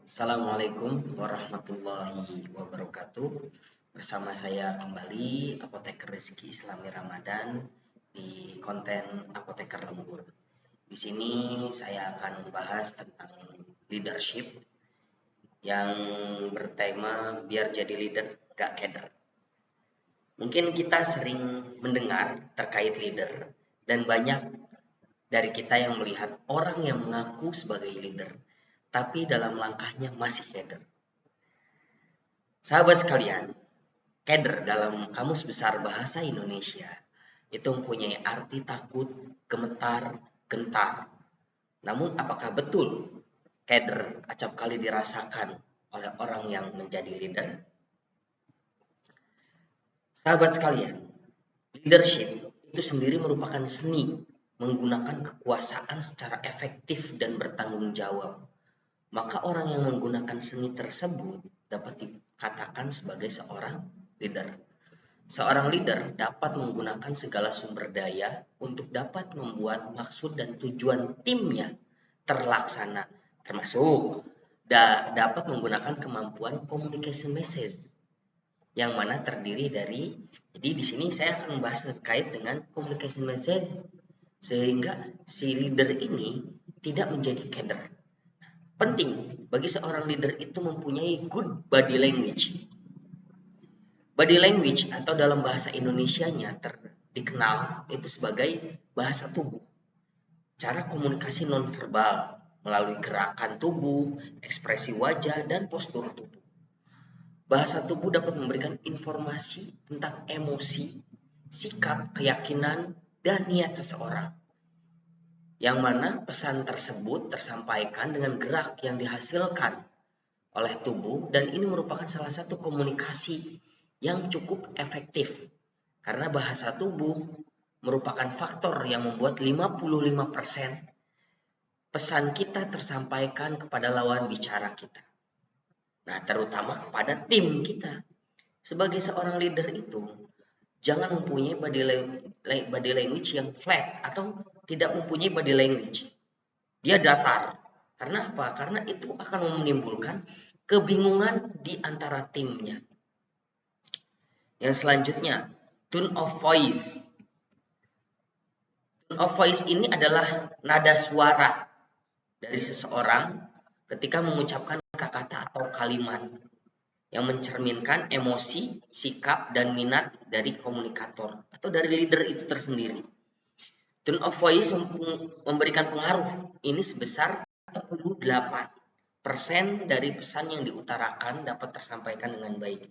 Assalamualaikum warahmatullahi wabarakatuh. Bersama saya kembali Apoteker Rezeki Islami Ramadan di konten Apoteker Lembur. Di sini saya akan membahas tentang leadership yang bertema biar jadi leader gak keder. Mungkin kita sering mendengar terkait leader dan banyak dari kita yang melihat orang yang mengaku sebagai leader tapi dalam langkahnya masih keder. Sahabat sekalian, keder dalam Kamus Besar Bahasa Indonesia itu mempunyai arti takut, gemetar, gentar. Namun apakah betul keder acap kali dirasakan oleh orang yang menjadi leader? Sahabat sekalian, leadership itu sendiri merupakan seni menggunakan kekuasaan secara efektif dan bertanggung jawab. Maka orang yang menggunakan seni tersebut dapat dikatakan sebagai seorang leader. Seorang leader dapat menggunakan segala sumber daya untuk dapat membuat maksud dan tujuan timnya terlaksana, termasuk dapat menggunakan kemampuan communication message yang mana terdiri dari, jadi di sini saya akan membahas terkait dengan communication message sehingga si leader ini tidak menjadi keder. Penting bagi seorang leader itu mempunyai good body language. Body language atau dalam bahasa Indonesianya dikenal itu sebagai bahasa tubuh. Cara komunikasi nonverbal melalui gerakan tubuh, ekspresi wajah, dan postur tubuh. Bahasa tubuh dapat memberikan informasi tentang emosi, sikap, keyakinan, dan niat seseorang. Yang mana pesan tersebut tersampaikan dengan gerak yang dihasilkan oleh tubuh dan ini merupakan salah satu komunikasi yang cukup efektif karena bahasa tubuh merupakan faktor yang membuat 55% pesan kita tersampaikan kepada lawan bicara kita. Nah, terutama kepada tim kita. Sebagai seorang leader itu, jangan mempunyai body language yang flat atau tidak mempunyai body language. Dia datar. Karena apa? Karena itu akan menimbulkan kebingungan di antara timnya. Yang selanjutnya, tone of voice. Tone of voice ini adalah nada suara dari seseorang ketika mengucapkan kata-kata atau kalimat yang mencerminkan emosi, sikap, dan minat dari komunikator atau dari leader itu tersendiri. Tone of voice memberikan pengaruh ini sebesar 48% dari pesan yang diutarakan dapat tersampaikan dengan baik.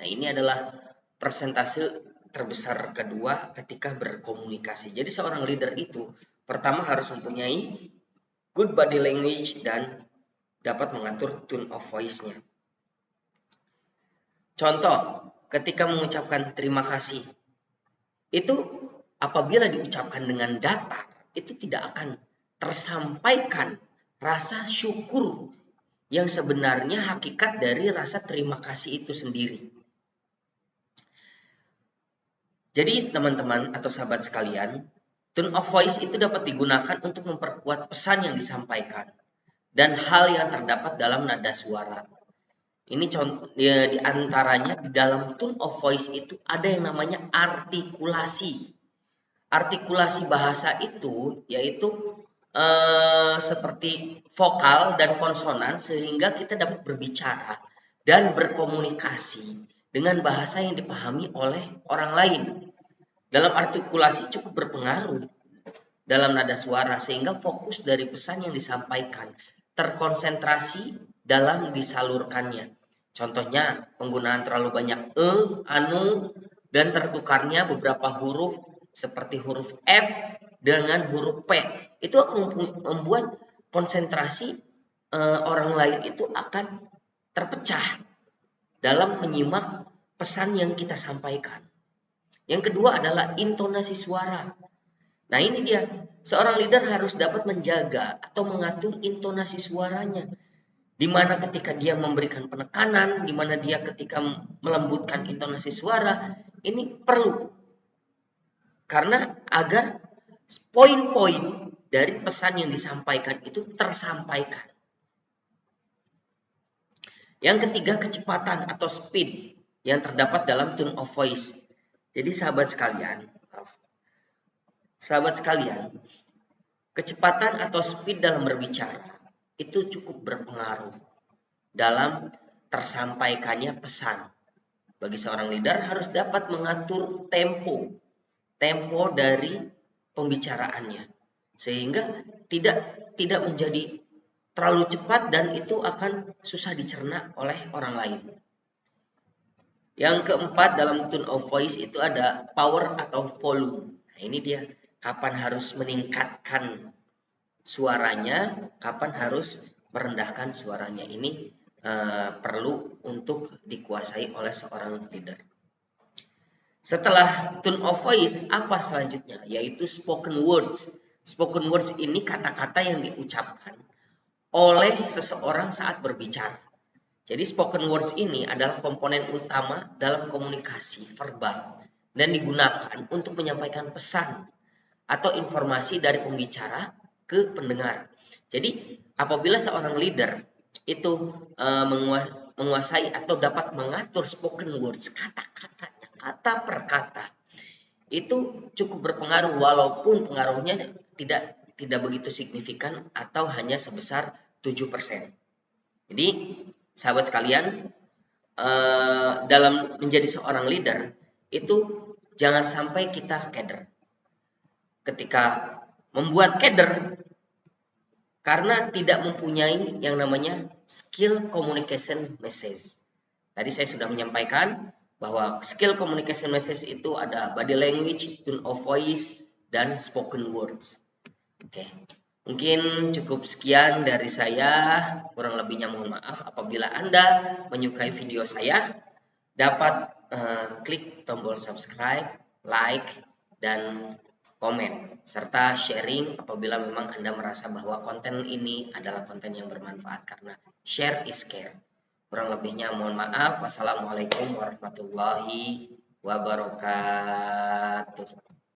Nah, ini adalah persentase terbesar kedua ketika berkomunikasi. Jadi seorang leader itu pertama harus mempunyai good body language dan dapat mengatur tone of voice-nya. Contoh, ketika mengucapkan terima kasih, itu apabila diucapkan dengan datar, itu tidak akan tersampaikan rasa syukur yang sebenarnya hakikat dari rasa terima kasih itu sendiri. Jadi teman-teman atau sahabat sekalian, tone of voice itu dapat digunakan untuk memperkuat pesan yang disampaikan dan hal yang terdapat dalam nada suara. Ini contoh di antaranya di dalam tone of voice itu ada yang namanya artikulasi. Artikulasi bahasa itu yaitu seperti vokal dan konsonan sehingga kita dapat berbicara dan berkomunikasi dengan bahasa yang dipahami oleh orang lain. Dalam artikulasi cukup berpengaruh dalam nada suara sehingga fokus dari pesan yang disampaikan terkonsentrasi dalam disalurkannya. Contohnya penggunaan terlalu banyak anu, dan tertukarnya beberapa huruf seperti huruf F dengan huruf P. Itu akan membuat konsentrasi orang lain itu akan terpecah dalam menyimak pesan yang kita sampaikan. Yang kedua adalah intonasi suara. Nah, ini dia. Seorang leader harus dapat menjaga atau mengatur intonasi suaranya. Di mana ketika dia memberikan penekanan, di mana dia ketika melembutkan intonasi suara, ini perlu. Karena agar poin-poin dari pesan yang disampaikan itu tersampaikan. Yang ketiga, kecepatan atau speed yang terdapat dalam tone of voice. Jadi sahabat sekalian, kecepatan atau speed dalam berbicara itu cukup berpengaruh dalam tersampaikannya pesan. Bagi seorang leader harus dapat mengatur tempo dari pembicaraannya, sehingga tidak menjadi terlalu cepat dan itu akan susah dicerna oleh orang lain. Yang keempat dalam tone of voice itu ada power atau volume. Nah, ini dia kapan harus meningkatkan suaranya, kapan harus merendahkan suaranya. Ini perlu untuk dikuasai oleh seorang leader. Setelah tone of voice, apa selanjutnya? Yaitu spoken words. Spoken words ini kata-kata yang diucapkan oleh seseorang saat berbicara. Jadi spoken words ini adalah komponen utama dalam komunikasi verbal dan digunakan untuk menyampaikan pesan atau informasi dari pembicara ke pendengar. Jadi apabila seorang leader itu menguasai atau dapat mengatur spoken words, kata-katanya, kata per kata, itu cukup berpengaruh walaupun pengaruhnya tidak begitu signifikan atau hanya sebesar 7%. Jadi sahabat sekalian, dalam menjadi seorang leader itu jangan sampai kita keder. Ketika membuat keder karena tidak mempunyai yang namanya skill communication message. Tadi saya sudah menyampaikan bahwa skill communication message itu ada body language, tone of voice, dan spoken words. Oke, mungkin cukup sekian dari saya. Kurang lebihnya mohon maaf. Apabila Anda menyukai video saya, dapat klik tombol subscribe, like, dan komen, serta sharing apabila memang Anda merasa bahwa konten ini adalah konten yang bermanfaat, karena share is care. Kurang lebihnya mohon maaf. Wassalamualaikum warahmatullahi wabarakatuh.